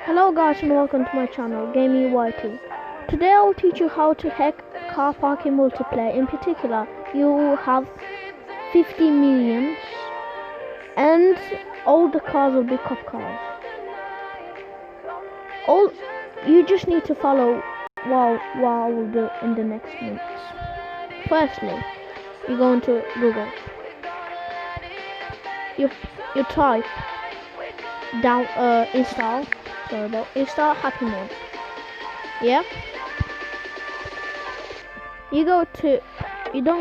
Hello guys and welcome to my channel, Gaming YT. Today I will teach you how to hack car parking multiplayer. In particular, you will have 50 millions and all the cars will be cop cars. You just need to follow what I will do in the next minutes. Firstly, you go into Google. You type down install Happy Mode. Yeah. You don't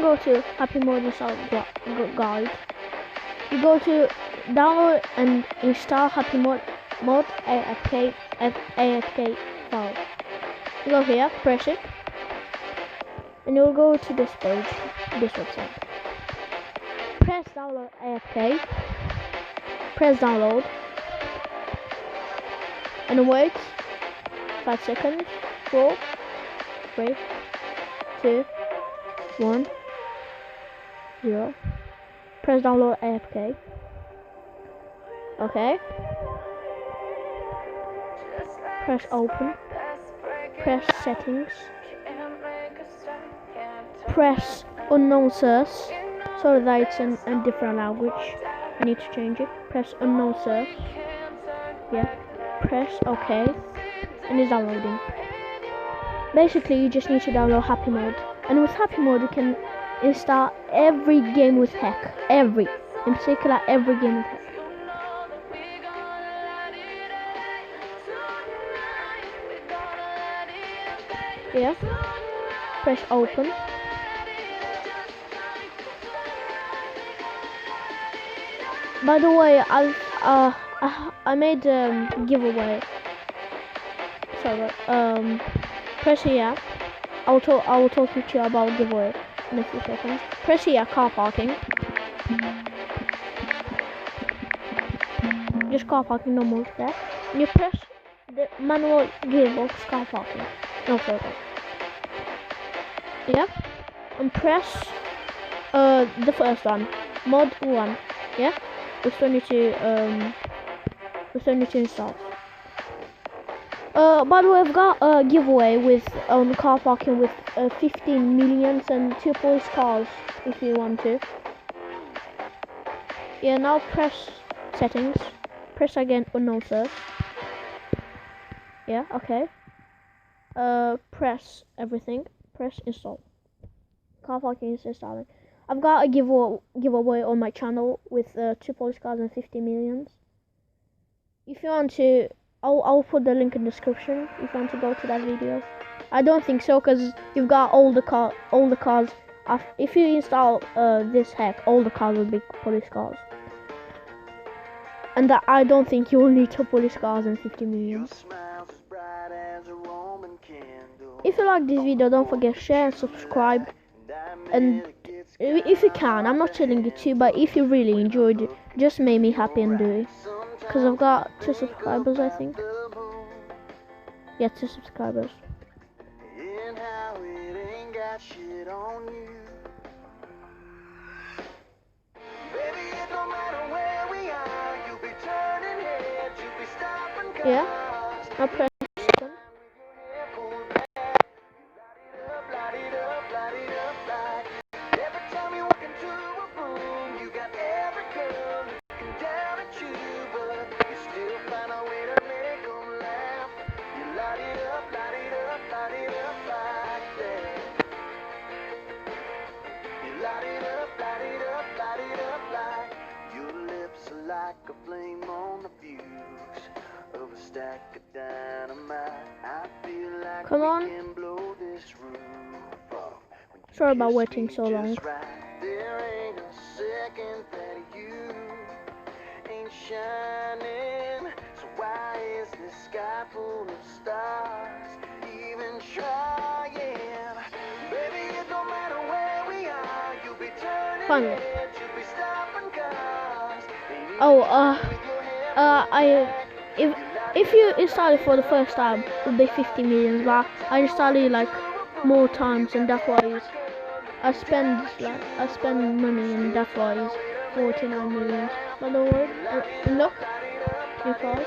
go to Happy Mode install guide. You go to download and install Happy Mode AFK file. You go here, press it, and you'll go to this page, this website. Press download AFK. Press download. And wait 5 seconds. 4, 3, 2, 1, 0. Press download AFK. Okay. Press open. Press settings. Press unknown source. So that it's in a different language. I need to change it. Press unknown source. Yeah. Press OK, and it's downloading. Basically, you just need to download Happy Mode, and with Happy Mode, you can install every game with hack. In particular, every game with hack. Yeah. Press open. By the way, I made a giveaway. Sorry, press here. I will talk to you about giveaway in a few seconds. Press here, car parking. Just car parking, no more there. And you press the manual gearbox car parking. No further. Yeah, and press the first one, mod 1. Yeah, we still need to install. By the way, I've got a giveaway with car parking with 15 millions and 2 police cars if you want to. Yeah, now press settings. Press again unknown source. Yeah, okay. Press everything. Press install. Car parking is installing. I've got a giveaway on my channel with 2 police cars and 50 millions. If you want to, I'll put the link in the description if you want to go to that video. I don't think so, because you've got all the cars. If you install this hack, all the cars will be police cars. And I don't think you will need 2 police cars and 50 millions. If you like this video, don't forget to share and subscribe. And if you can, I'm not telling you to, but if you really enjoyed it, just make me happy and do it. Because I've got 2 subscribers, I think. Yeah, 2 subscribers. Yeah, I'll press second. Like a flame on the fuse of a stack of dynamite. I feel like come on. We can blow this roof off. Sorry about waiting so long. Right. There ain't a second that you ain't shining. So why is the sky full of stars even trying? Baby, it don't matter where we are. You'll be turning heads, you'll be stopping cars. If you install it for the first time, it will be 50 millions, but I installed it like more times, and that's why I spend money, and that's why it's 49 millions. By the way, look, you guys.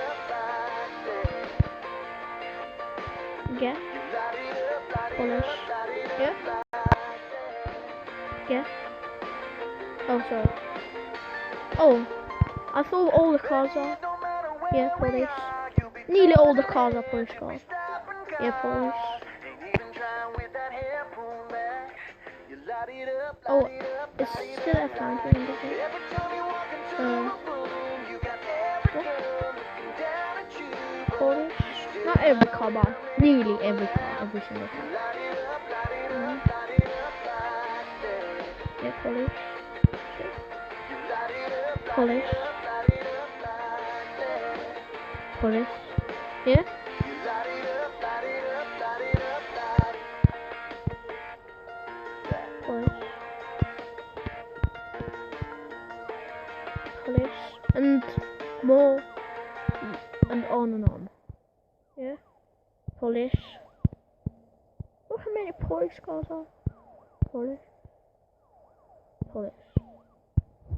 Yeah. Polish. Yeah. Yeah. Oh, sorry. Oh, I thought all the cars are. Yeah, police. Nearly all the cars are police cars. Yeah, police. Oh, it's still a fountain, isn't it? Police. Not every car, but nearly every car, every single car. Yeah, police. Police. Police. Yeah. Police. Police. And more. And on and on. Yeah. Police. Look how many police cars are. Police. Police.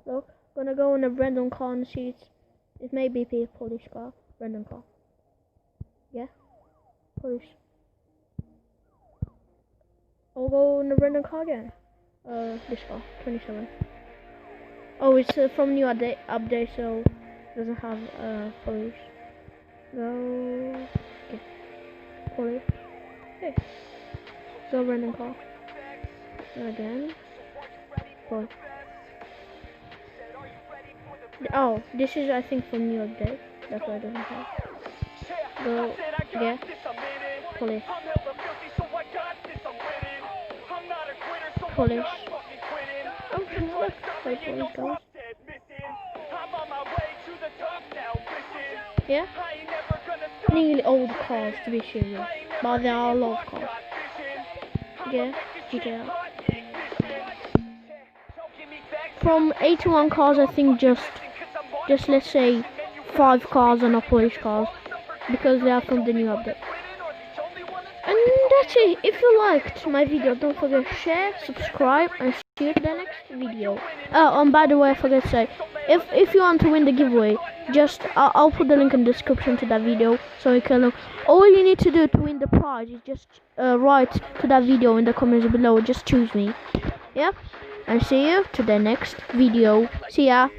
Look, gonna go in a random car and see it may be a police car. Random car. Yeah. Police. I'll go in a random car again. This car, 27. Oh, it's from new update, so it doesn't have police. Go. Okay. Police. Okay. Go random car. Again. Police. Oh, this is I think from new update. That's why it doesn't have. Go. Yeah. Police. Police. Okay, look. Wait, police goes. Yeah? Nearly all the cars to be serious. But there are a lot of cars. Yeah, GTA. From 81 cars, I think just let's say 5 cars are not police cars. Because they are from the new update. And that's it. If you liked my video, don't forget to share, subscribe, and see you to the next video. Oh, and by the way, I forgot to say, if you want to win the giveaway, just I'll put the link in the description to that video, so you can look. All you need to do to win the prize is just write to that video in the comments below. Just choose me. Yep. And see you to the next video. See ya.